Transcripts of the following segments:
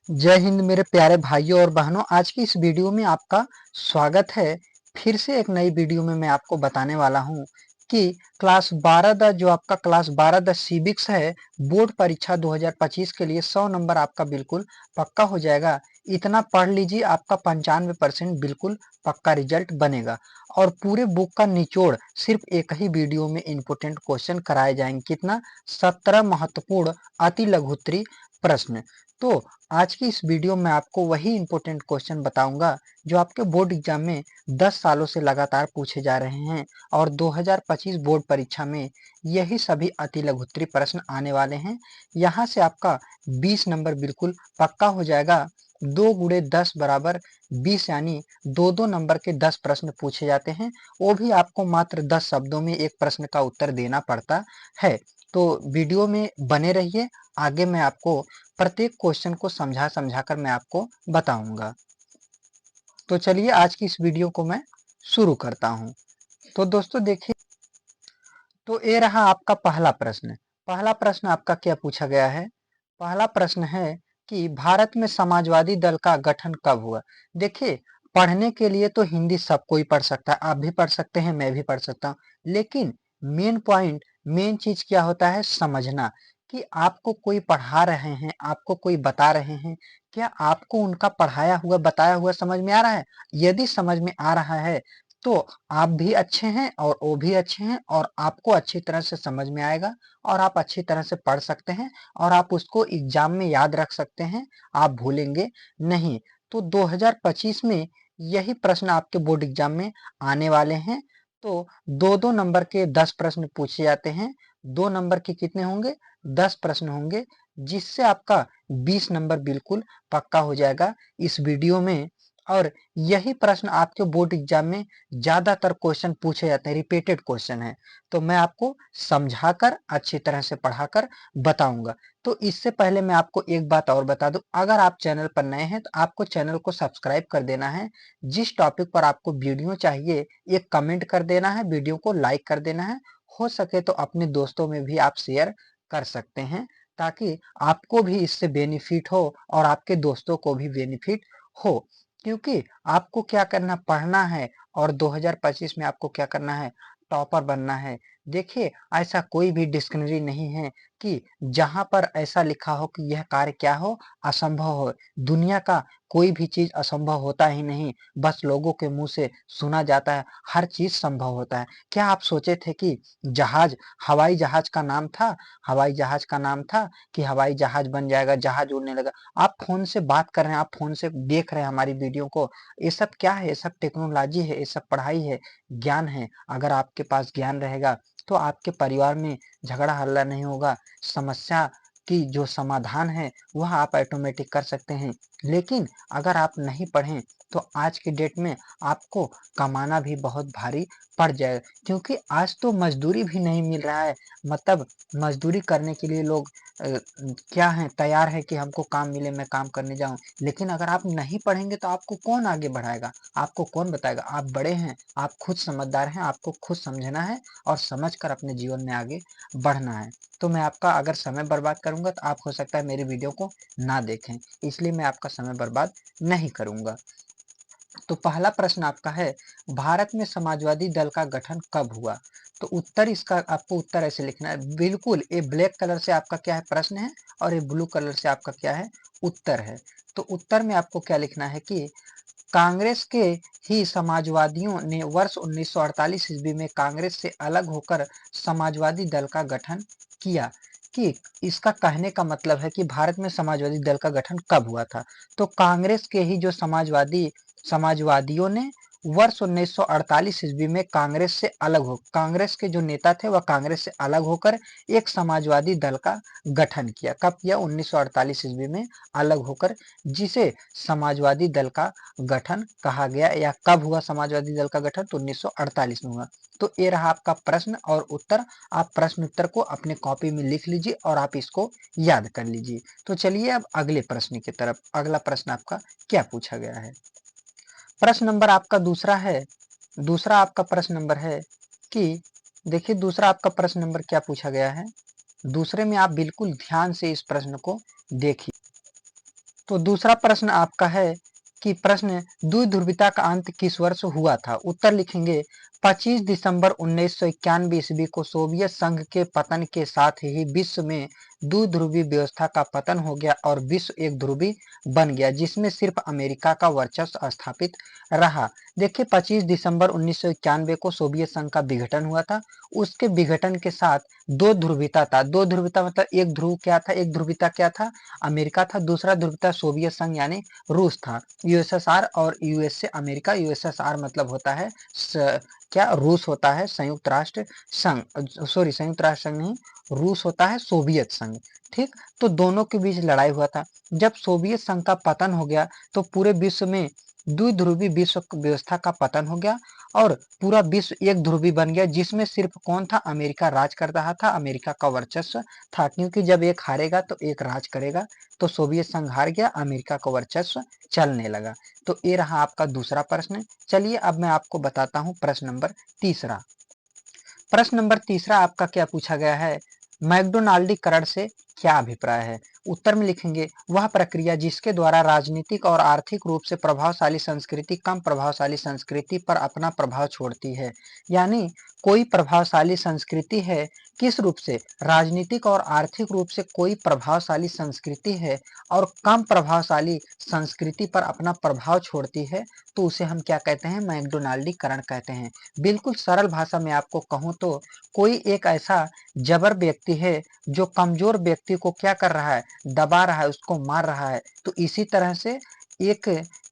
जय हिंद मेरे प्यारे भाइयों और बहनों। आज की इस वीडियो में आपका स्वागत है। फिर से एक नई वीडियो में मैं आपको बताने वाला हूं कि क्लास 12 द जो आपका क्लास 12 द सिविक्स है, बोर्ड परीक्षा 2025 के लिए 100 नंबर आपका बिल्कुल पक्का हो जाएगा। इतना पढ़ लीजिए, आपका 95% बिल्कुल पक्का रिजल्ट बनेगा। और पूरे बुक का निचोड़ सिर्फ एक ही वीडियो में इम्पोर्टेंट क्वेश्चन कराए जाएंगे। कितना? 17 महत्वपूर्ण अति लघुत्तरी प्रश्न। तो आज की इस वीडियो में आपको वही इंपॉर्टेंट क्वेश्चन बताऊंगा जो आपके बोर्ड एग्जाम में 10 सालों से लगातार पूछे जा रहे हैं। और 2025 बोर्ड परीक्षा में यही सभी अति लघुत्तरी प्रश्न आने वाले हैं। यहाँ से आपका 20 नंबर बिल्कुल पक्का हो जाएगा। 2 गुणे 10 बराबर 20, यानी दो दो नंबर के 10 प्रश्न पूछे जाते हैं। वो भी आपको मात्र 10 शब्दों में एक प्रश्न का उत्तर देना पड़ता है। तो वीडियो में बने रहिए। आगे मैं आपको प्रत्येक क्वेश्चन को समझा समझा कर मैं आपको बताऊंगा। तो चलिए आज की इस वीडियो को मैं शुरू करता हूं। तो दोस्तों देखिए, तो ये रहा आपका पहला प्रश्न। पहला प्रश्न आपका क्या पूछा गया है? पहला प्रश्न है कि भारत में समाजवादी दल का गठन कब हुआ? देखिए, पढ़ने के लिए तो हिंदी सब कोई पढ़ सकता है, आप भी पढ़ सकते हैं, मैं भी पढ़ सकता हूँ। लेकिन मेन पॉइंट, मेन चीज क्या होता है? समझना कि आपको कोई पढ़ा रहे हैं, आपको कोई बता रहे हैं, क्या आपको उनका पढ़ाया हुआ बताया हुआ समझ में आ रहा है? यदि समझ में आ रहा है तो आप भी अच्छे हैं और वो भी अच्छे हैं, और आपको अच्छी तरह से समझ में आएगा और आप अच्छी तरह से पढ़ सकते हैं और आप उसको एग्जाम में याद रख सकते हैं। आप भूलेंगे नहीं। तो 2025 में यही प्रश्न आपके बोर्ड एग्जाम में आने वाले हैं। तो दो दो नंबर के 10 प्रश्न पूछे जाते हैं। 2 नंबर के कितने होंगे? 10 प्रश्न होंगे, जिससे आपका 20 नंबर बिल्कुल पक्का हो जाएगा इस वीडियो में। और यही प्रश्न आपके बोर्ड एग्जाम में ज्यादातर क्वेश्चन पूछे जाते हैं, रिपीटेड क्वेश्चन है। तो मैं आपको समझाकर अच्छी तरह से पढ़ाकर बताऊंगा। तो इससे पहले मैं आपको एक बात और बता दूं, अगर आप चैनल पर नए हैं तो आपको चैनल को सब्सक्राइब कर देना है। जिस टॉपिक पर आपको वीडियो चाहिए एक कमेंट कर देना है, वीडियो को लाइक कर देना है। हो सके तो अपने दोस्तों में भी आप शेयर कर सकते हैं, ताकि आपको भी इससे बेनिफिट हो और आपके दोस्तों को भी बेनिफिट हो। क्योंकि आपको क्या करना, पढ़ना है, और 2025 में आपको क्या करना है? टॉपर बनना है। देखिए, ऐसा कोई भी डिक्शनरी नहीं है कि जहां पर ऐसा लिखा हो कि यह कार्य क्या हो? असंभव हो। दुनिया का कोई भी चीज असंभव होता ही नहीं, बस लोगों के मुंह से सुना जाता है। हर चीज संभव होता है। क्या आप सोचे थे कि जहाज, हवाई जहाज का नाम था, हवाई जहाज का नाम था कि हवाई जहाज बन जाएगा, जहाज उड़ने लगा? आप फोन से बात कर रहे हैं, आप फोन से देख रहे हैं हमारी वीडियो को। ये सब क्या है? ये सब टेक्नोलॉजी है, ये सब पढ़ाई है, ज्ञान है। अगर आपके पास ज्ञान रहेगा तो आपके परिवार में झगड़ा हल्ला नहीं होगा। समस्या की जो समाधान है वह आप ऑटोमेटिक कर सकते हैं। लेकिन अगर आप नहीं पढ़ें तो आज की डेट में आपको कमाना भी बहुत भारी पड़ जाएगा। क्योंकि आज तो मजदूरी भी नहीं मिल रहा है। मतलब मजदूरी करने के लिए लोग क्या है, तैयार है कि हमको काम मिले, मैं काम करने जाऊं। लेकिन अगर आप नहीं पढ़ेंगे तो आपको कौन आगे बढ़ाएगा? आपको कौन बताएगा? आप बड़े हैं, आप खुद समझदार हैं, आपको खुद समझना है और समझकर अपने जीवन में आगे बढ़ना है। तो मैं आपका अगर समय बर्बाद करूंगा तो आप हो सकता है मेरी वीडियो को ना देखें, इसलिए मैं आपका समय बर्बाद नहीं करूंगा। तो पहला प्रश्न आपका है, भारत में समाजवादी दल का गठन कब हुआ? तो उत्तर इसका आपको उत्तर ऐसे लिखना है, बिल्कुल ये ब्लैक कलर से आपका क्या है? प्रश्न है, और ये ब्लू कलर से आपका क्या है? उत्तर है। तो उत्तर में आपको क्या लिखना है कि कांग्रेस के ही समाजवादियों ने वर्ष 1948 ईस्वी में कांग्रेस से अलग होकर समाजवादी दल का गठन किया। कि इसका कहने का मतलब है कि भारत में समाजवादी दल का गठन कब हुआ था? तो कांग्रेस के ही जो समाजवादियों ने वर्ष 1948 ईस्वी में कांग्रेस से अलग हो, कांग्रेस के जो नेता थे वह कांग्रेस से अलग होकर एक समाजवादी दल का गठन किया। कब किया? 1948 ईस्वी में अलग होकर, जिसे समाजवादी दल का गठन कहा गया। या कब हुआ समाजवादी दल का गठन? तो 1948 में हुआ। तो ये रहा आपका प्रश्न और उत्तर। आप प्रश्न उत्तर को अपने कॉपी में लिख लीजिए और आप इसको याद कर लीजिए। तो चलिए अब अगले प्रश्न की तरफ। अगला प्रश्न आपका क्या पूछा गया है? प्रश्न नंबर आपका दूसरा है। दूसरा आपका प्रश्न नंबर है कि देखिए, दूसरा आपका प्रश्न नंबर क्या पूछा गया है। दूसरे में आप बिल्कुल ध्यान से इस प्रश्न को देखिए। तो दूसरा प्रश्न आपका है कि प्रश्न द्विध्रुवीता का अंत किस वर्ष हुआ था? उत्तर लिखेंगे 25 दिसंबर 1991 ईस्वी को सोवियत संघ के पतन के साथ ही विश्व में द्विध्रुवी व्यवस्था का पतन हो गया और विश्व एक ध्रुवी बन गया, जिसमें सिर्फ अमेरिका का वर्चस्व स्थापित रहा। देखिए 25 दिसंबर 1991 को सोवियत संघ का विघटन हुआ था। उसके विघटन के साथ दो ध्रुवीता था। दो ध्रुवीता मतलब एक ध्रुव क्या था, एक ध्रुवीता क्या था, अमेरिका था। दूसरा ध्रुवीता सोवियत संघ यानी रूस था। यूएसएसआर और यूएसए अमेरिका, यूएसएसआर मतलब होता है क्या, रूस होता है संयुक्त राष्ट्र संघ, सॉरी संयुक्त राष्ट्र संघ नहीं, रूस होता है सोवियत संघ। ठीक, तो दोनों के बीच लड़ाई हुआ था। जब सोवियत संघ का पतन हो गया तो पूरे विश्व में द्विध्रुवी विश्व व्यवस्था का पतन हो गया और पूरा विश्व एक ध्रुवी बन गया, जिसमें सिर्फ कौन था, अमेरिका राज कर रहा था, अमेरिका का वर्चस्व था। क्योंकि जब एक हारेगा तो एक राज करेगा, तो सोवियत संघ हार गया, अमेरिका का वर्चस्व चलने लगा। तो ये रहा आपका दूसरा प्रश्न। चलिए अब मैं आपको बताता हूं प्रश्न नंबर तीसरा। प्रश्न नंबर तीसरा आपका क्या पूछा गया है, मैकडोनाल्डीकरण से क्या अभिप्राय है? उत्तर में लिखेंगे वह प्रक्रिया जिसके द्वारा राजनीतिक और आर्थिक रूप से प्रभावशाली संस्कृति कम प्रभावशाली संस्कृति पर अपना प्रभाव छोड़ती है। यानी कोई प्रभावशाली संस्कृति है, किस रूप से, राजनीतिक और आर्थिक रूप से कोई प्रभावशाली संस्कृति है और कम प्रभावशाली संस्कृति पर अपना प्रभाव छोड़ती है, तो उसे हम क्या कहते हैं, मैकडोनाल्डीकरण कहते हैं। बिल्कुल सरल भाषा में आपको कहूँ तो कोई एक ऐसा जबर व्यक्ति है जो कमजोर व्यक्ति को क्या कर रहा है, दबा रहा है, उसको मार रहा है। तो इसी तरह से एक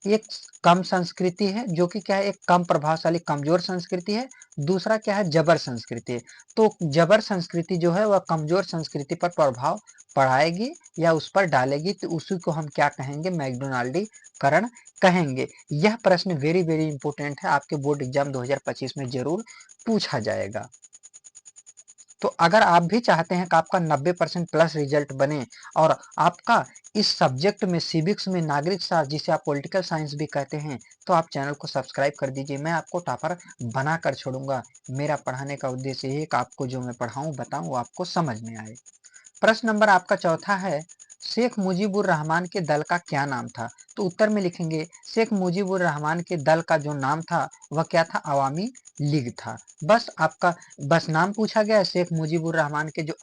एक कम संस्कृति है जो कि क्या है, एक कम प्रभावशाली कमजोर संस्कृति है। दूसरा क्या है, जबर संस्कृति है। तो जबर संस्कृति जो है वह कमजोर संस्कृति पर प्रभाव पड़ाएगी या उस पर डालेगी, तो उसी को हम क्या कहेंगे, मैकडोनाल्डीकरण कहेंगे। यह प्रश्न वेरी वेरी इंपॉर्टेंट है, आपके बोर्ड एग्जाम 2025 में जरूर पूछा जाएगा। तो अगर आप भी चाहते हैं कि आपका 90% प्लस रिजल्ट बने और आपका इस सब्जेक्ट में सिविक्स में नागरिक शास्त्र, जिसे आप पॉलिटिकल साइंस भी कहते हैं, तो आप चैनल को सब्सक्राइब कर दीजिए। मैं आपको टॉपर बना कर छोड़ूंगा। मेरा पढ़ाने का उद्देश्य यही है कि आपको जो मैं पढ़ाऊं बताऊं वो आपको समझ में आए। प्रश्न नंबर आपका चौथा है, शेख मुजीबुर रहमान के दल का क्या नाम था? तो उत्तर में लिखेंगे शेख मुजीबुर रहमान के दल का जो नाम था वह क्या था, अवामी लीग था। बस आपका बस नाम पूछा गया है, शेख मुजीबुर रहमान के जो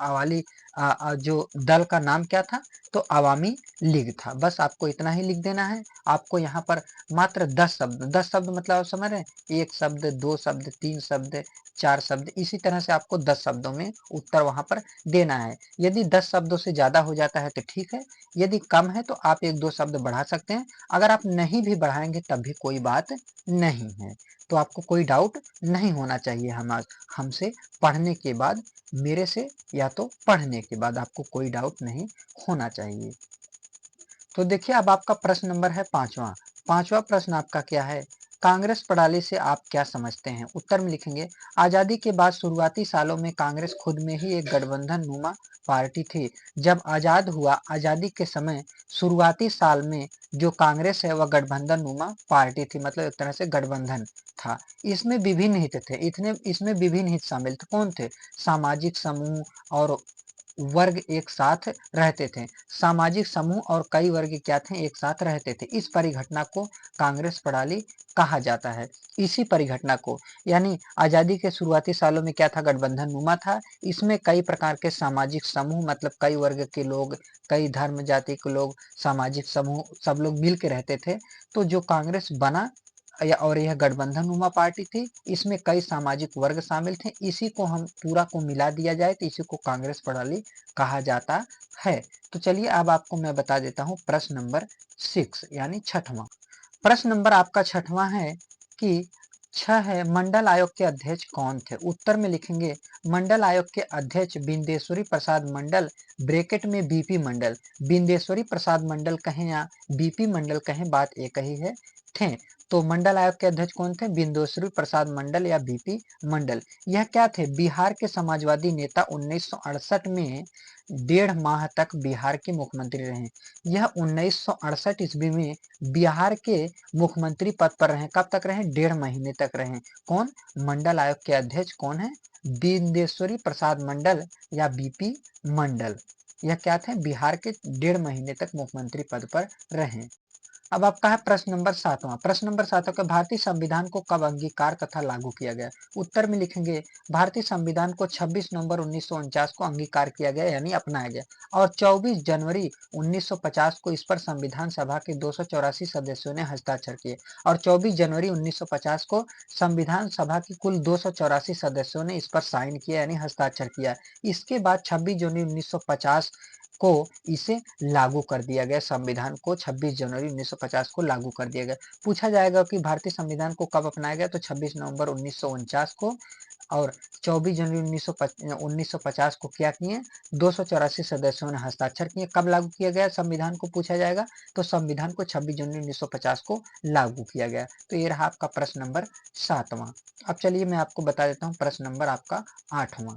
जो दल का नाम क्या था, तो अवामी लीग था। बस आपको इतना ही लिख देना है। आपको यहाँ पर मात्र 10 शब्द, 10 शब्द मतलब आप समझ रहे हैं, एक शब्द, दो शब्द, तीन शब्द, चार शब्द, इसी तरह से आपको 10 शब्दों में उत्तर वहां पर देना है। यदि 10 शब्दों से ज्यादा हो जाता है तो ठीक है, यदि कम है तो आप एक दो शब्द बढ़ा सकते हैं। अगर आप नहीं भी बढ़ाएंगे तब भी कोई बात नहीं है। तो आपको कोई डाउट नहीं होना चाहिए हमसे पढ़ने के बाद, मेरे से या तो पढ़ने के बाद आपको कोई डाउट नहीं होना चाहिए। तो देखिए अब आपका प्रश्न नंबर है पांचवा। पांचवा प्रश्न आपका क्या है, कांग्रेस प्रणाली से आप क्या समझते हैं? उत्तर में लिखेंगे आजादी के बाद शुरुआती सालों में कांग्रेस खुद में ही एक गठबंधन नुमा पार्टी थी। जब आजाद हुआ, आजादी के समय शुरुआती साल में जो कांग्रेस है वह गठबंधन नुमा पार्टी थी, मतलब एक तरह से गठबंधन था। इसमें विभिन्न हित थे, इतने इसमें विभिन्न हित शामिल थे। कौन थे, सामाजिक समूह और वर्ग एक साथ रहते थे। सामाजिक समूह और कई वर्ग क्या थे, एक साथ रहते थे। इस परिघटना को कांग्रेस प्रणाली कहा जाता है। इसी परिघटना को, यानी आजादी के शुरुआती सालों में क्या था, गठबंधन नुमा था। इसमें कई प्रकार के सामाजिक समूह, मतलब कई वर्ग के लोग, कई धर्म जाति के लोग, सामाजिक समूह सब लोग मिल के रहते थे। तो जो कांग्रेस बना और यह गठबंधन नुमा पार्टी थी, इसमें कई सामाजिक वर्ग शामिल थे। इसी को हम पूरा को मिला दिया जाए तो इसी को कांग्रेस प्रणाली कहा जाता है। तो चलिए अब आपको मैं बता देता हूँ प्रश्न नंबर 6 यानी छठवां। प्रश्न नंबर आपका छठवां है कि छह है, मंडल आयोग के अध्यक्ष कौन थे? उत्तर में लिखेंगे मंडल आयोग के अध्यक्ष बिंदेश्वरी प्रसाद मंडल, ब्रैकेट में बीपी मंडल, बिंदेश्वरी प्रसाद मंडल कहें या बीपी मंडल कहें, बात एक ही है, थे। तो मंडल आयोग के अध्यक्ष कौन थे, बिंदेश्वरी प्रसाद मंडल या बीपी मंडल। यह क्या थे, बिहार के समाजवादी नेता, 1968 में 1.5 माह तक बिहार के मुख्यमंत्री रहे। यह 1968 ईस्वी में बिहार के मुख्यमंत्री पद पर रहे। कब तक रहे, 1.5 महीने तक रहे। कौन, मंडल आयोग के अध्यक्ष कौन है, बिंदेश्वरी प्रसाद मंडल या बीपी मंडल। यह क्या थे, बिहार के 1.5 महीने तक मुख्यमंत्री पद पर रहे। अब आपका है प्रश्न नंबर 7वां। प्रश्न नंबर 7 का भारतीय संविधान को कब अंगीकार तथा लागू किया गया? उत्तर में लिखेंगे भारतीय संविधान को 26 नवंबर 1949 को अंगीकार किया गया यानी अपनाया गया और 24 जनवरी 1950 को इस पर संविधान सभा के 284 सदस्यों ने हस्ताक्षर किए और 24 जनवरी 1950 को संविधान सभा की कुल 284 सदस्यों ने इस पर साइन किया यानी हस्ताक्षर किया। इसके बाद 26 जनवरी 1950 को इसे लागू कर दिया गया। संविधान को 26 जनवरी 1950 को लागू कर दिया गया। पूछा जाएगा कि भारतीय संविधान को कब अपनाया गया, तो 26 नवंबर 1949 को और 24 जनवरी 1950 को क्या किए, 284 सदस्यों ने हस्ताक्षर किए। कब लागू किया गया संविधान को पूछा जाएगा, तो संविधान को 26 जनवरी 1950 को लागू किया गया। तो ये रहा आपका प्रश्न नंबर 7वां। अब चलिए मैं आपको बता देता हूँ प्रश्न नंबर आपका 8वां।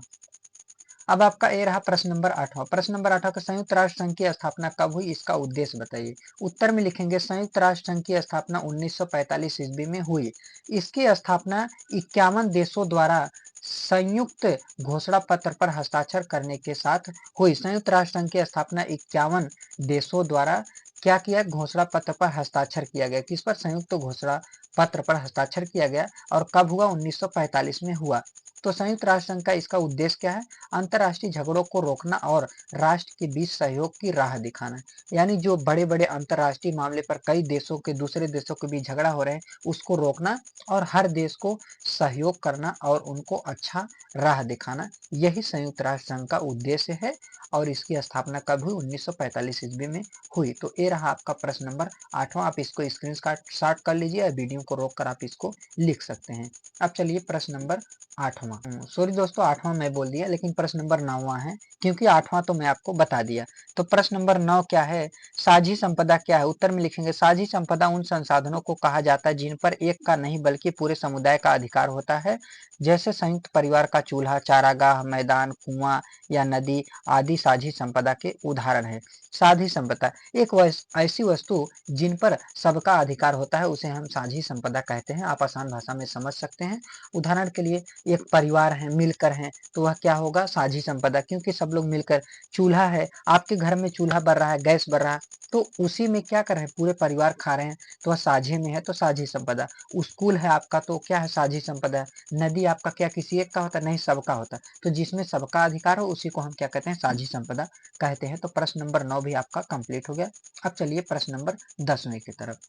अब आपका ये रहा प्रश्न नंबर 8वां। प्रश्न नंबर 8वां का संयुक्त राष्ट्र संघ की स्थापना कब हुई, इसका उद्देश्य बताइए। उत्तर में लिखेंगे संयुक्त राष्ट्र संघ की स्थापना 1945 ईस्वी में हुई। इसकी स्थापना 51 देशों द्वारा संयुक्त घोषणा पत्र पर हस्ताक्षर करने के साथ हुई। संयुक्त राष्ट्र संघ की स्थापना 51 देशों द्वारा क्या किया, घोषणा पत्र पर हस्ताक्षर किया गया। किस पर, संयुक्त घोषणा पत्र पर हस्ताक्षर किया गया और कब हुआ, 1945 में हुआ। तो संयुक्त राष्ट्र संघ का इसका उद्देश्य क्या है, अंतर्राष्ट्रीय झगड़ों को रोकना और राष्ट्र के बीच सहयोग की राह दिखाना। यानी जो बड़े बड़े अंतर्राष्ट्रीय मामले पर कई देशों के दूसरे देशों के बीच झगड़ा हो रहे हैं उसको रोकना और हर देश को सहयोग करना और उनको अच्छा राह दिखाना, यही संयुक्त राष्ट्र संघ का उद्देश्य है। और इसकी स्थापना कब हुई, 1945 ईस्वी में हुई। तो ये रहा आपका प्रश्न नंबर 8वां। आप इसको स्क्रीन शॉट कर लीजिए या वीडियो को रोक कर आप इसको लिख सकते हैं। अब चलिए प्रश्न नंबर 8वां, सॉरी दोस्तों 8वां मैं बोल दिया, लेकिन प्रश्न नंबर 9वां है क्योंकि 8वां तो मैं आपको बता दिया। तो प्रश्न नंबर 9 क्या है, साझी संपदा क्या है। उत्तर में लिखेंगे साझी संपदा उन संसाधनों को कहा जाता है जिन पर एक का नहीं बल्कि पूरे समुदाय का अधिकार होता है, जैसे संयुक्त परिवार का चूल्हा, चारागाह, मैदान, कुआं या नदी आदि साझी संपदा के उदाहरण है। साझी संपदा एक ऐसी वस्तु जिन पर सबका अधिकार होता है उसे हम साझी संपदा कहते हैं। आप आसान भाषा में समझ सकते हैं। उदाहरण के लिए एक परिवार है, मिलकर हैं, तो वह क्या होगा, साझी संपदा, क्योंकि सब लोग मिलकर, चूल्हा है, आपके घर में चूल्हा बढ़ रहा है, गैस बढ़ रहा है, तो उसी में क्या कर रहे हैं, पूरे परिवार खा रहे हैं, तो वह साझे में है, तो साझी संपदा। स्कूल है आपका, तो क्या है, साझी संपदा है। नदी आपका क्या किसी एक का होता है, नहीं, सबका होता है, तो जिसमें सबका अधिकार हो उसी को हम क्या कहते हैं, साझी संपदा कहते हैं। तो प्रश्न नंबर 9 भी आपका कंप्लीट हो गया। अब चलिए प्रश्न नंबर 10वें की तरफ।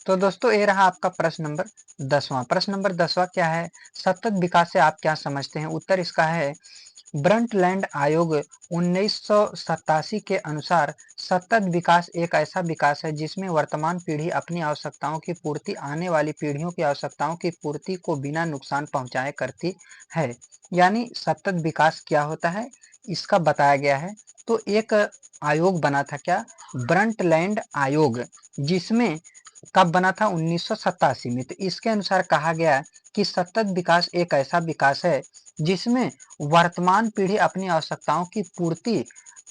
तो दोस्तों ये रहा आपका प्रश्न नंबर 10वां। प्रश्न नंबर 10वां क्या है, सतत विकास से आप क्या समझते हैं। उत्तर इसका है ब्रंटलैंड आयोग 1987 के अनुसार सतत विकास एक ऐसा विकास है जिसमें वर्तमान पीढ़ी अपनी आवश्यकताओं की पूर्ति आने वाली पीढ़ियों की आवश्यकताओं की पूर्ति को बिना नुकसान पहुंचाए करती है। यानी सतत विकास क्या होता है इसका बताया गया है। तो एक आयोग बना था क्या, ब्रंटलैंड आयोग, जिसमें कब बना था, 1987 में। तो इसके अनुसार कहा गया कि सतत विकास एक ऐसा विकास है जिसमें वर्तमान पीढ़ी अपनी आवश्यकताओं की पूर्ति,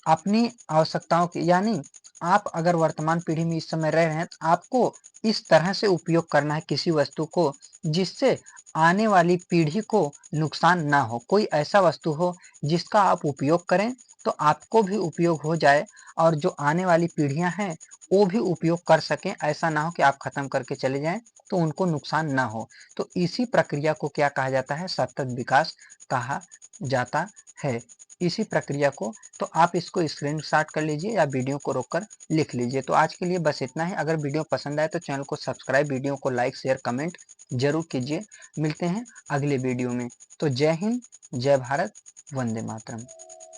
अपनी आवश्यकताओं की, यानी आप अगर वर्तमान पीढ़ी में इस समय रह रहे हैं तो आपको इस तरह से उपयोग करना है किसी वस्तु को जिससे आने वाली पीढ़ी को नुकसान ना हो। कोई ऐसा वस्तु हो जिसका आप उपयोग करें तो आपको भी उपयोग हो जाए और जो आने वाली पीढ़ियां हैं वो भी उपयोग कर सकें। ऐसा ना हो कि आप खत्म करके चले जाएं तो उनको नुकसान ना हो। तो इसी प्रक्रिया को क्या कहा जाता है, सतत विकास कहा जाता है। इसी प्रक्रिया को, तो आप इसको स्क्रीनशॉट कर लीजिए या वीडियो को रोककर लिख लीजिए। तो आज के लिए बस इतना ही। अगर वीडियो पसंद आए तो चैनल को सब्सक्राइब, वीडियो को लाइक, शेयर, कमेंट जरूर कीजिए। मिलते हैं अगले वीडियो में। तो जय हिंद, जय भारत, वंदे मातरम।